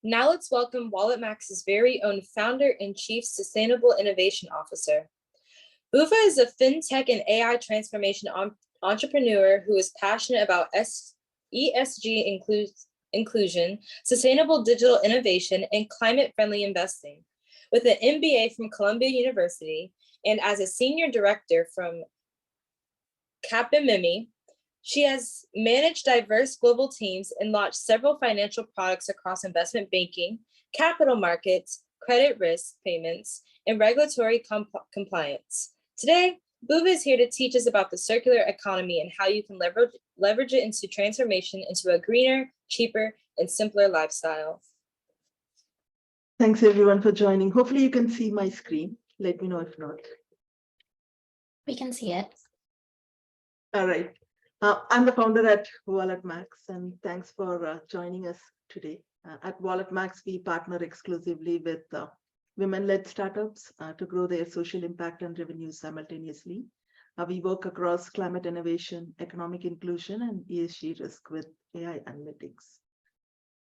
Now let's welcome WalletMax's very own founder and chief sustainable innovation officer. Bhuva is a FinTech and AI transformation entrepreneur who is passionate about ESG inclusion, sustainable digital innovation, and climate-friendly investing. With an MBA from Columbia University and as a senior director from Capgemini, she has managed diverse global teams and launched several financial products across investment banking, capital markets, credit risk payments, and regulatory compliance. Today, Bhuva is here to teach us about the circular economy and how you can leverage it into transformation into a greener, cheaper, and simpler lifestyle. Thanks everyone for joining. Hopefully you can see my screen. Let me know if not. We can see it. All right. I'm the founder at WalletMax, and thanks for joining us today. At WalletMax, we partner exclusively with women-led startups to grow their social impact and revenue simultaneously. We work across climate innovation, economic inclusion, and ESG risk with AI analytics.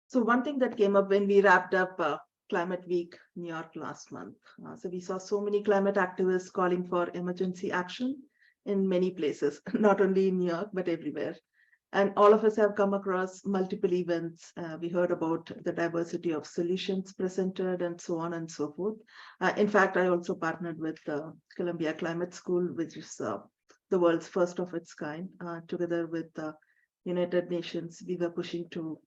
So one thing that came up when we wrapped up Climate Week New York last month. So we saw so many climate activists calling for emergency action in many places, not only in New York, but everywhere. And all of us have come across multiple events. We heard about the diversity of solutions presented and so on and so forth. In fact, I also partnered with Columbia Climate School, which is the world's first of its kind. Together with the United Nations, we were pushing to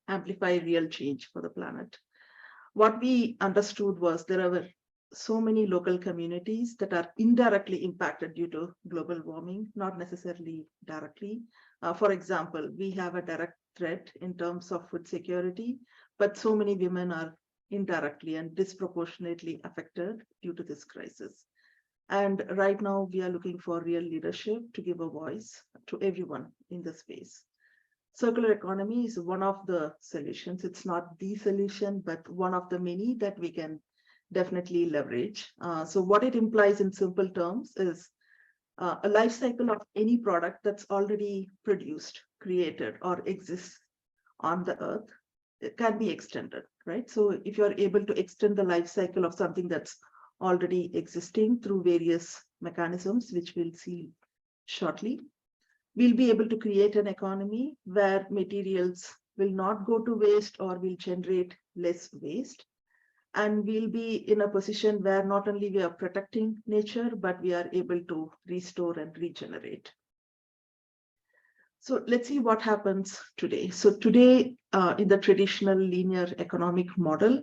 amplify real change for the planet. What we understood was there were so many local communities that are indirectly impacted due to global warming, not necessarily directly. For example, we have a direct threat in terms of food security, but so many women are indirectly and disproportionately affected due to this crisis. And right now we are looking for real leadership to give a voice to everyone in the space. Circular economy is one of the solutions. It's not the solution, but one of the many that we can definitely leverage. So what it implies in simple terms is a life cycle of any product that's already produced, created, or exists on the earth. It can be extended, right? So if you're able to extend the life cycle of something that's already existing through various mechanisms, which we'll see shortly, we'll be able to create an economy where materials will not go to waste or will generate less waste. And we'll be in a position where not only we are protecting nature, but we are able to restore and regenerate. So let's see what happens today. So today, in the traditional linear economic model,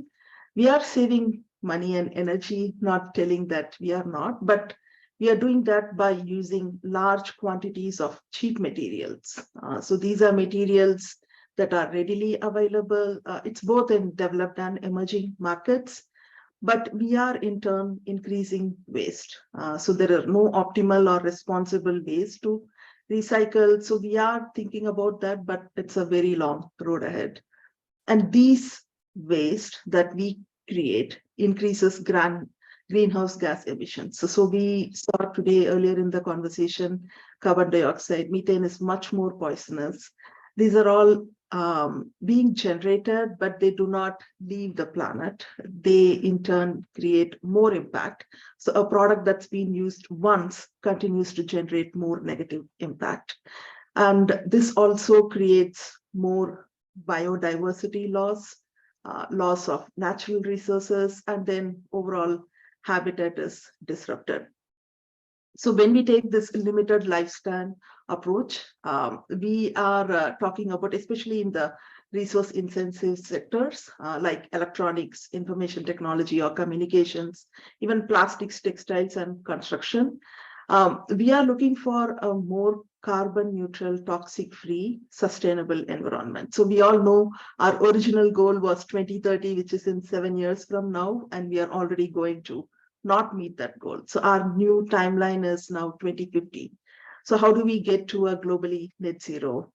we are saving money and energy, not telling that we are not, but we are doing that by using large quantities of cheap materials. So these are materials that are readily available. It's both in developed and emerging markets, but we are in turn increasing waste. So there are no optimal or responsible ways to recycle. So we are thinking about that, but it's a very long road ahead. And these waste that we create increases greenhouse gas emissions. So we saw today earlier in the conversation, carbon dioxide, methane is much more poisonous. These are all being generated, but they do not leave the planet. They in turn create more impact. So a product that's been used once continues to generate more negative impact. And this also creates more biodiversity loss, loss of natural resources, and then overall habitat is disrupted. So when we take this limited lifespan approach, we are talking about, especially in the resource intensive sectors like electronics, information technology, or communications, even plastics, textiles, and construction. We are looking for a more carbon neutral, toxic free, sustainable environment. So we all know our original goal was 2030, which is in 7 years from now, and we are already going to not meet that goal. So our new timeline is now 2050. So how do we get to a globally net zero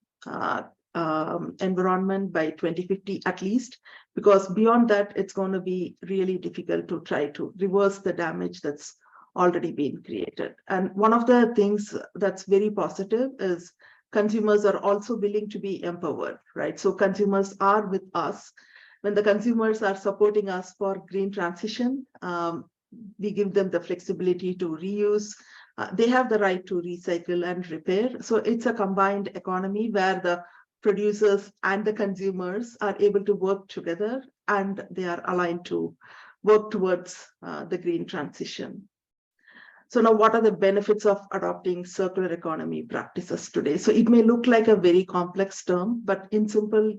environment by 2050 at least? Because beyond that, it's going to be really difficult to try to reverse the damage that's already been created. And one of the things that's very positive is consumers are also willing to be empowered, right? So consumers are with us when the consumers are supporting us for green transition, we give them the flexibility to reuse. They have the right to recycle and repair. So it's a combined economy where the producers and the consumers are able to work together and they are aligned to work towards the green transition. So now what are the benefits of adopting circular economy practices today? So it may look like a very complex term, but in simple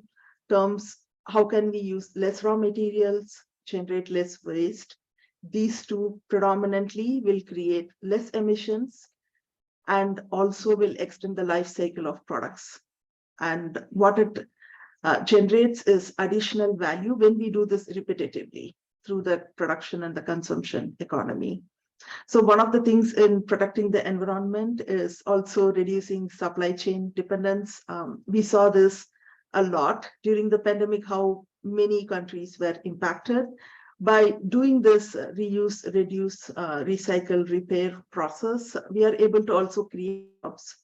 terms, how can we use less raw materials, generate less waste? These two predominantly will create less emissions and also will extend the life cycle of products. And what it generates is additional value when we do this repetitively through the production and the consumption economy. So one of the things in protecting the environment is also reducing supply chain dependence. We saw this a lot during the pandemic, how many countries were impacted. By doing this reuse, reduce, recycle, repair process, we are able to also create jobs,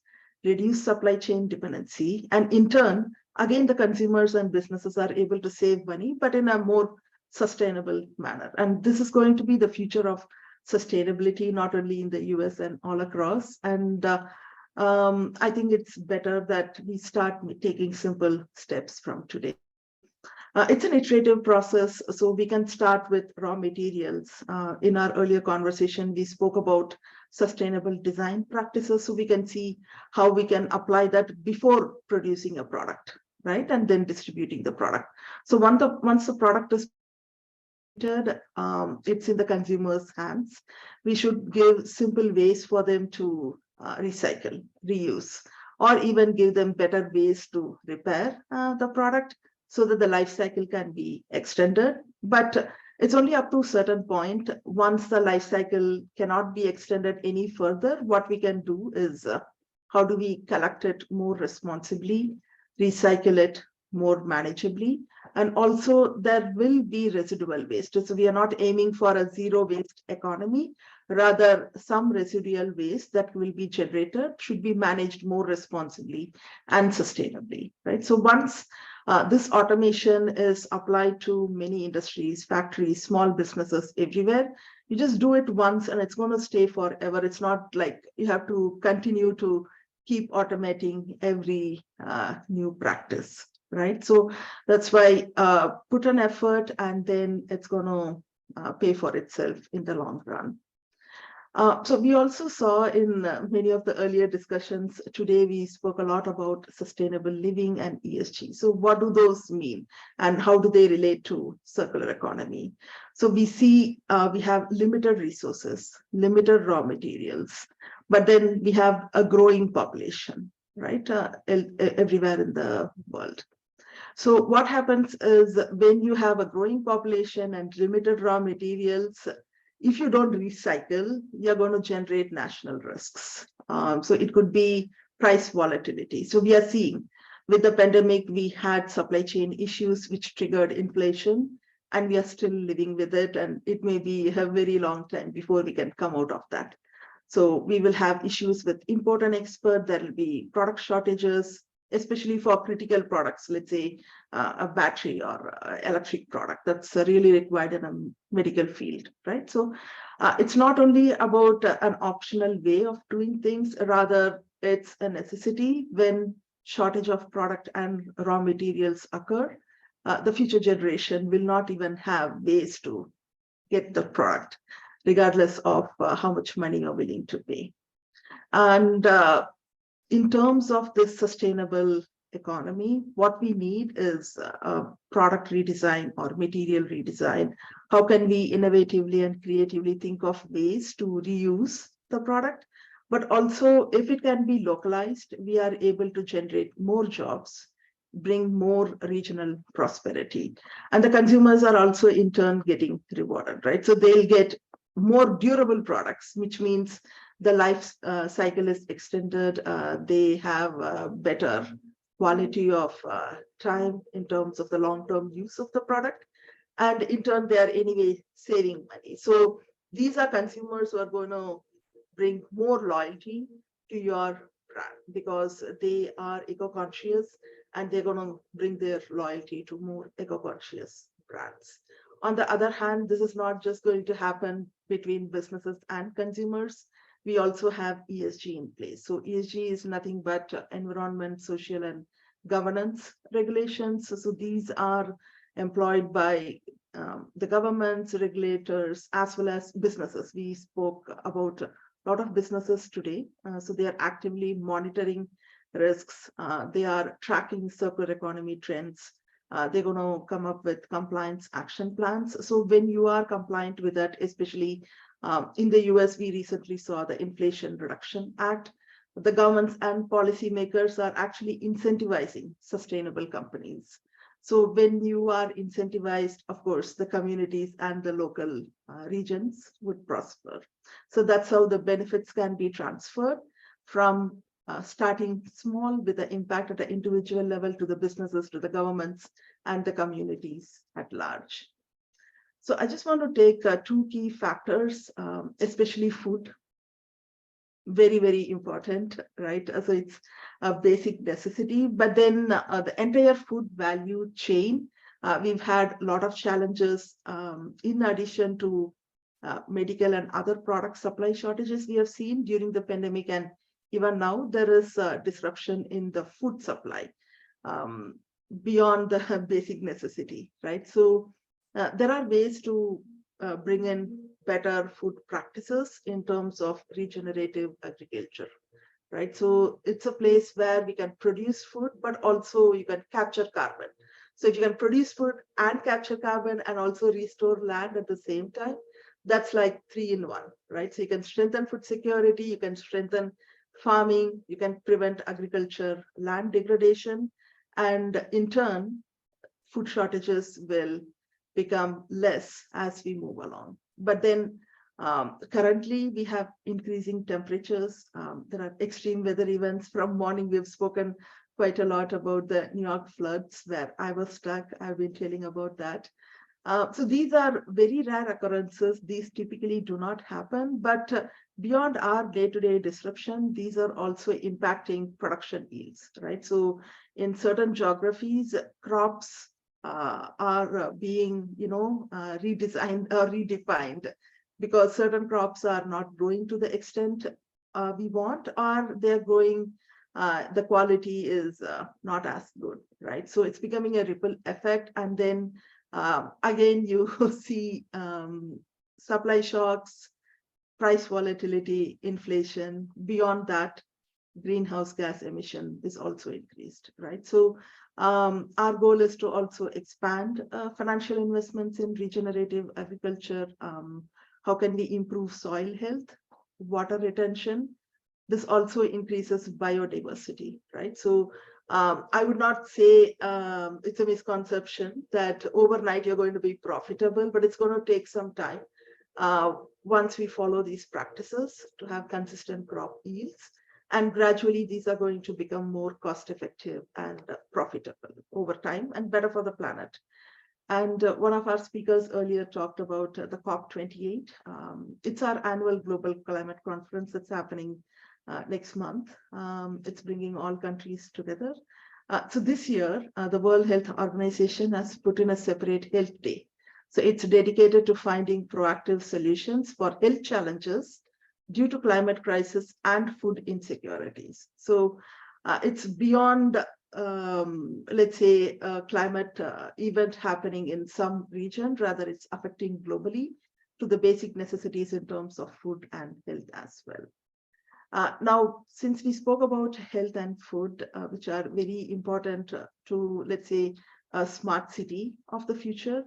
reduce supply chain dependency, and in turn, again, the consumers and businesses are able to save money, but in a more sustainable manner. And this is going to be the future of sustainability, not only in the US and all across. And I think it's better that we start taking simple steps from today. It's an iterative process, so we can start with raw materials. In our earlier conversation, we spoke about sustainable design practices, so we can see how we can apply that before producing a product, right? And then distributing the product. So once the product is it's in the consumer's hands, we should give simple ways for them to recycle, reuse, or even give them better ways to repair the product so that the life cycle can be extended. But it's only up to a certain point. Once the life cycle cannot be extended any further, what we can do is how do we collect it more responsibly, recycle it more manageably, and also there will be residual waste. So we are not aiming for a zero waste economy, rather some residual waste that will be generated should be managed more responsibly and sustainably, right? So once this automation is applied to many industries, factories, small businesses everywhere, you just do it once and it's going to stay forever. It's not like you have to continue to keep automating every new practice. Right. So that's why put an effort and then it's going to pay for itself in the long run. So we also saw in many of the earlier discussions today, we spoke a lot about sustainable living and ESG. So what do those mean and how do they relate to circular economy? So we see we have limited resources, limited raw materials, but then we have a growing population, right? Everywhere in the world. So what happens is when you have a growing population and limited raw materials, if you don't recycle, you're going to generate national risks. So it could be price volatility. So we are seeing with the pandemic, we had supply chain issues which triggered inflation, and we are still living with it. And it may be a very long time before we can come out of that. So we will have issues with import and export. There will be product shortages, especially for critical products, let's say a battery or electric product that's really required in a medical field, right? So it's not only about an optional way of doing things, rather it's a necessity. When shortage of product and raw materials occur, the future generation will not even have ways to get the product, regardless of how much money you're willing to pay. And in terms of this sustainable economy, what we need is a product redesign or material redesign. How can we innovatively and creatively think of ways to reuse the product? But also, if it can be localized, we are able to generate more jobs, bring more regional prosperity. And the consumers are also in turn getting rewarded, right? So they'll get more durable products, which means the life cycle is extended. They have better quality of time in terms of the long-term use of the product. And in turn, they are anyway saving money. So these are consumers who are going to bring more loyalty to your brand because they are eco-conscious and they're going to bring their loyalty to more eco-conscious brands. On the other hand, this is not just going to happen between businesses and consumers. We also have ESG in place. So ESG is nothing but environment, social, and governance regulations. So these are employed by the governments, regulators, as well as businesses. We spoke about a lot of businesses today. So they are actively monitoring risks. They are tracking circular economy trends. They're going to come up with compliance action plans. So when you are compliant with that, especially in the US, we recently saw the Inflation Reduction Act. The governments and policymakers are actually incentivizing sustainable companies. So when you are incentivized, of course, the communities and the local regions would prosper. So that's how the benefits can be transferred from starting small with the impact at the individual level to the businesses, to the governments, and the communities at large. So I just want to take two key factors, especially food. Very, very important, right? So it's a basic necessity, but then the entire food value chain, we've had a lot of challenges in addition to medical and other product supply shortages we have seen during the pandemic, and even now there is a disruption in the food supply beyond the basic necessity, right? So there are ways to bring in better food practices in terms of regenerative agriculture, right? So it's a place where we can produce food, but also you can capture carbon. So if you can produce food and capture carbon and also restore land at the same time, that's like 3 in 1, right? So you can strengthen food security, you can strengthen farming, you can prevent agriculture land degradation, and in turn, food shortages will become less as we move along. But then currently we have increasing temperatures. There are extreme weather events. From morning, we've spoken quite a lot about the New York floods where I was stuck. I've been telling about that. So these are very rare occurrences. These typically do not happen, but beyond our day-to-day disruption, these are also impacting production yields, right? So in certain geographies, crops are being, redesigned or redefined because certain crops are not growing to the extent we want, or they're growing, the quality is not as good, right? So it's becoming a ripple effect. And then again, you see supply shocks, price volatility, inflation. Beyond that, greenhouse gas emission is also increased, right? So our goal is to also expand financial investments in regenerative agriculture. How can we improve soil health, water retention? This also increases biodiversity, right? So I would not say it's a misconception that overnight you're going to be profitable, but it's going to take some time once we follow these practices to have consistent crop yields. And gradually, these are going to become more cost-effective and profitable over time and better for the planet. And one of our speakers earlier talked about the COP28. It's our annual global climate conference that's happening next month. It's bringing all countries together. So this year, the World Health Organization has put in a separate health day. So it's dedicated to finding proactive solutions for health challenges due to climate crisis and food insecurities. So it's beyond, let's say, a climate event happening in some region, rather it's affecting globally to the basic necessities in terms of food and health as well. Now, since we spoke about health and food, which are very important to, let's say, a smart city of the future,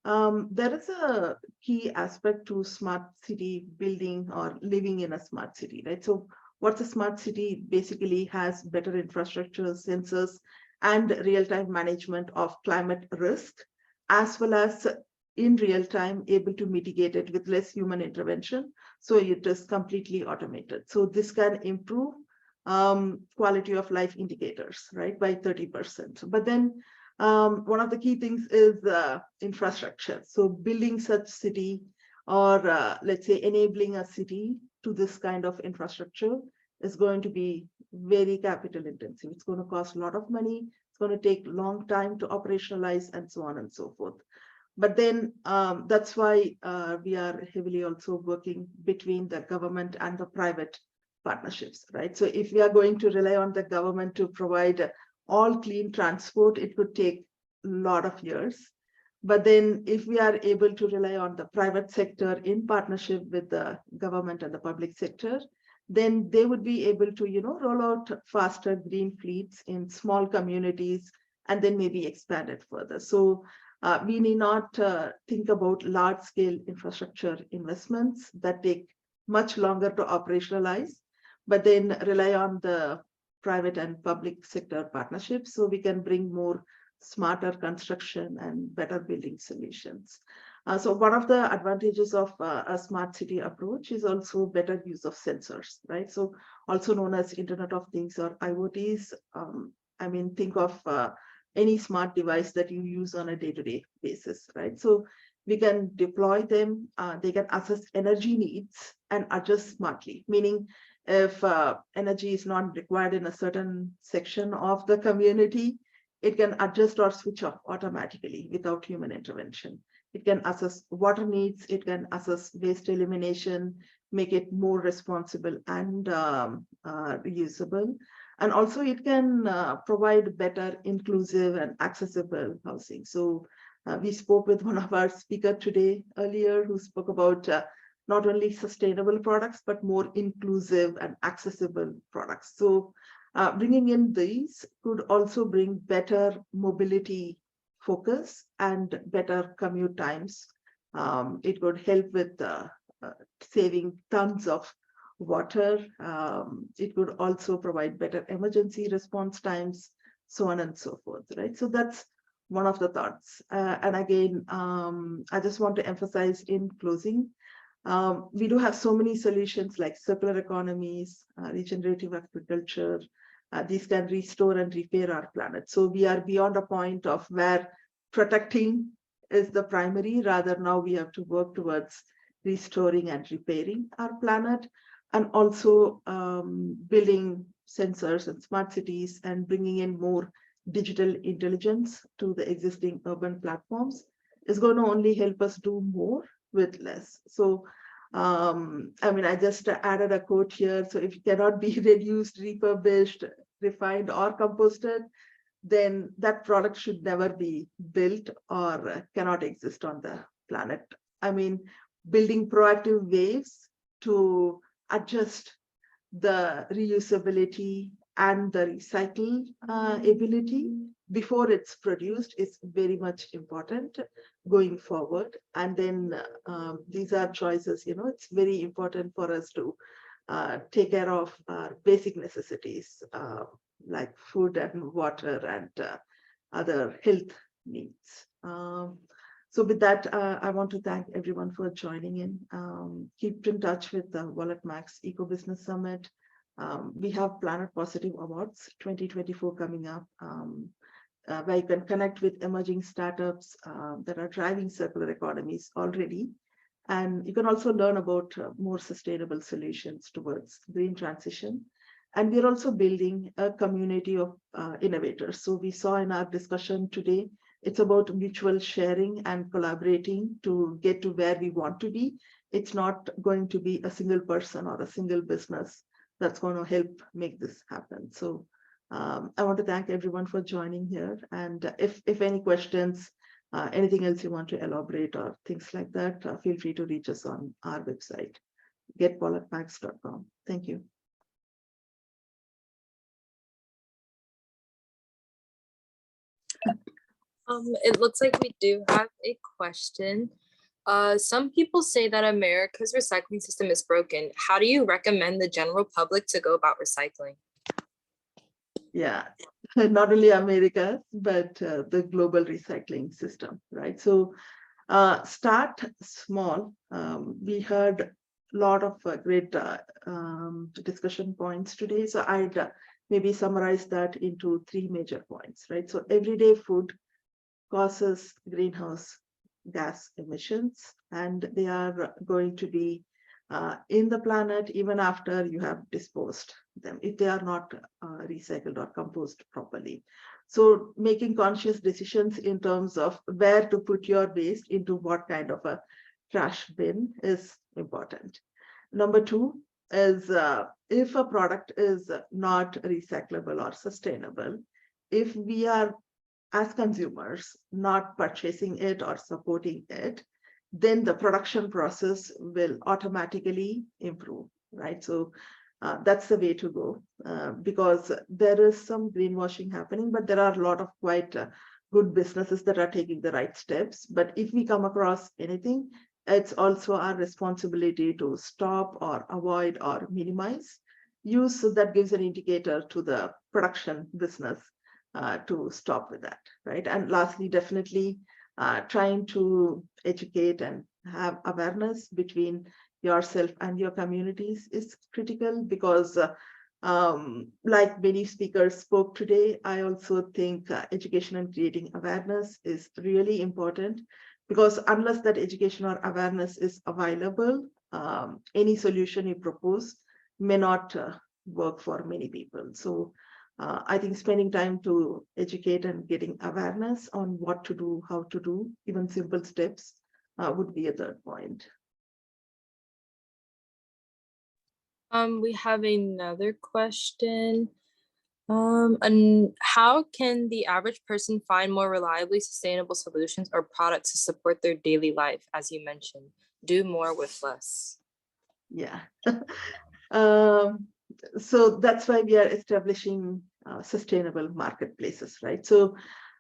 there is a key aspect to smart city building or living in a smart city, right? So what's a smart city? Basically has better infrastructure, sensors, and real-time management of climate risk, as well as in real time able to mitigate it with less human intervention. So it is completely automated. So this can improve quality of life indicators, right, by 30%. But then one of the key things is infrastructure. So building such city or let's say enabling a city to this kind of infrastructure is going to be very capital intensive. It's going to cost a lot of money. It's going to take a long time to operationalize and so on and so forth. But then that's why we are heavily also working between the government and the private partnerships, right? So if we are going to rely on the government to provide all clean transport, it could take a lot of years. But then if we are able to rely on the private sector in partnership with the government and the public sector, then they would be able to, roll out faster green fleets in small communities and then maybe expand it further. So we need not think about large scale infrastructure investments that take much longer to operationalize, but then rely on the private and public sector partnerships so we can bring more smarter construction and better building solutions. So one of the advantages of a smart city approach is also better use of sensors, right? So also known as Internet of Things or IoTs. Think of any smart device that you use on a day-to-day basis, right? So we can deploy them, they can assess energy needs and adjust smartly, meaning if energy is not required in a certain section of the community, it can adjust or switch off automatically without human intervention. It can assess water needs, it can assess waste elimination, make it more responsible and reusable. And also it can provide better inclusive and accessible housing. So we spoke with one of our speakers today earlier who spoke about not only sustainable products, but more inclusive and accessible products. So bringing in these could also bring better mobility focus and better commute times. It could help with saving tons of water. It could also provide better emergency response times, so on and so forth, right? So that's one of the thoughts. And again, I just want to emphasize in closing, we do have so many solutions like circular economies, regenerative agriculture. These can restore and repair our planet. So we are beyond a point of where protecting is the primary, rather now we have to work towards restoring and repairing our planet, and also building sensors and smart cities and bringing in more digital intelligence to the existing urban platforms is going to only help us do more with less. So I just added a quote here. So if it cannot be reduced, refurbished, refined, or composted, then that product should never be built or cannot exist on the planet. Building proactive ways to adjust the reusability and the recycle ability before it's produced is very much important going forward. And then these are choices, it's very important for us to take care of our basic necessities like food and water and other health needs. So with that, I want to thank everyone for joining in. Keep in touch with the Wallet Max Eco Business Summit. We have Planet Positive Awards 2024 coming up, where you can connect with emerging startups that are driving circular economies already. And you can also learn about more sustainable solutions towards green transition. And we're also building a community of innovators. So we saw in our discussion today, it's about mutual sharing and collaborating to get to where we want to be. It's not going to be a single person or a single business that's going to help make this happen. So I want to thank everyone for joining here. And if any questions, anything else you want to elaborate or things like that, feel free to reach us on our website, getwalletmax.com. Thank you. It looks like we do have a question. Some people say that America's recycling system is broken. How do you recommend the general public to go about recycling? Yeah, not only America, but the global recycling system, right? So start small. We heard a lot of great discussion points today. So I'd maybe summarize that into 3 major points, right? So everyday food causes greenhouse gas emissions, and they are going to be in the planet even after you have disposed them if they are not recycled or composed properly. So making conscious decisions in terms of where to put your waste into what kind of a trash bin is important. Number two is if a product is not recyclable or sustainable, if we are as consumers not purchasing it or supporting it, then the production process will automatically improve, right? So that's the way to go, because there is some greenwashing happening, but there are a lot of quite good businesses that are taking the right steps. But if we come across anything, it's also our responsibility to stop or avoid or minimize use. So that gives an indicator to the production business to stop with that, right? And lastly, definitely trying to educate and have awareness between yourself and your communities is critical, because like many speakers spoke today, I also think education and creating awareness is really important, because unless that education or awareness is available, any solution you propose may not work for many people. So I think spending time to educate and getting awareness on what to do, how to do, even simple steps would be a third point. We have another question. And how can the average person find more reliably sustainable solutions or products to support their daily life? As you mentioned, do more with less. Yeah. So that's why we are establishing sustainable marketplaces, right? So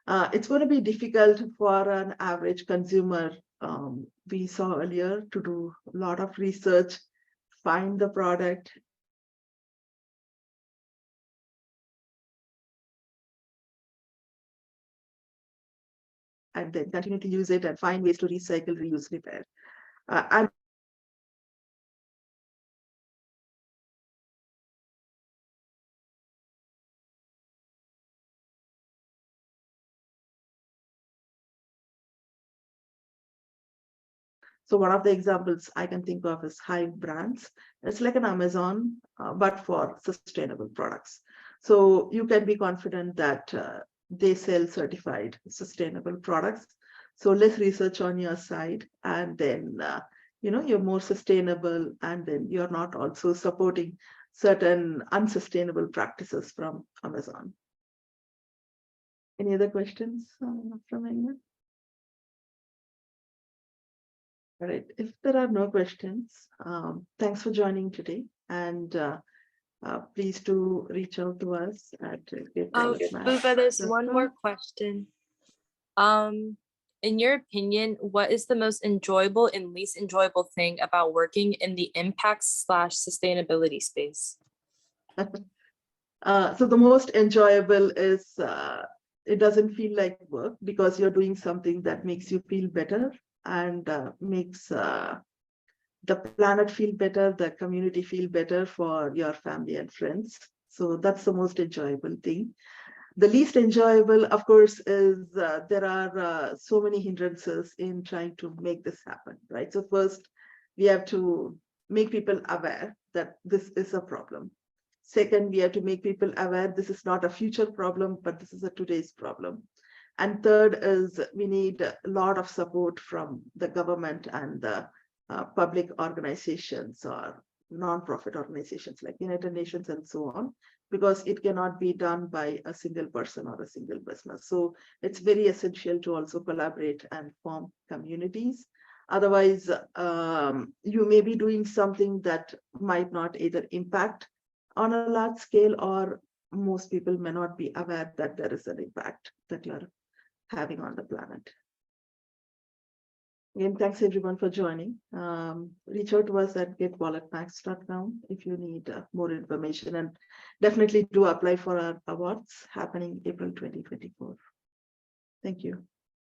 it's going to be difficult for an average consumer. We saw earlier to do a lot of research, find the product, and then continue to use it and find ways to recycle, reuse, repair. And so one of the examples I can think of is Hive Brands. It's like an Amazon, but for sustainable products. So you can be confident that they sell certified sustainable products. So less research on your side, and then you're more sustainable, and then you're not also supporting certain unsustainable practices from Amazon. Any other questions from anyone? All right, if there are no questions, thanks for joining today, and please do reach out to us at Bhuva, there's one more question. In your opinion, what is the most enjoyable and least enjoyable thing about working in the impact/sustainability space? So the most enjoyable is it doesn't feel like work, because you're doing something that makes you feel better and makes the planet feel better, the community feel better for your family and friends. So that's the most enjoyable thing. The least enjoyable, of course, is there are so many hindrances in trying to make this happen, right? So first, we have to make people aware that this is a problem. Second, we have to make people aware this is not a future problem, but this is a today's problem. And third is we need a lot of support from the government and the public organizations or non-profit organizations like United Nations and so on, because it cannot be done by a single person or a single business. So it's very essential to also collaborate and form communities. Otherwise, you may be doing something that might not either impact on a large scale, or most people may not be aware that there is an impact that you're having on the planet. Again, thanks everyone for joining. Reach out to us at getwalletmax.com if you need more information, and definitely do apply for our awards happening April 2024. Thank you.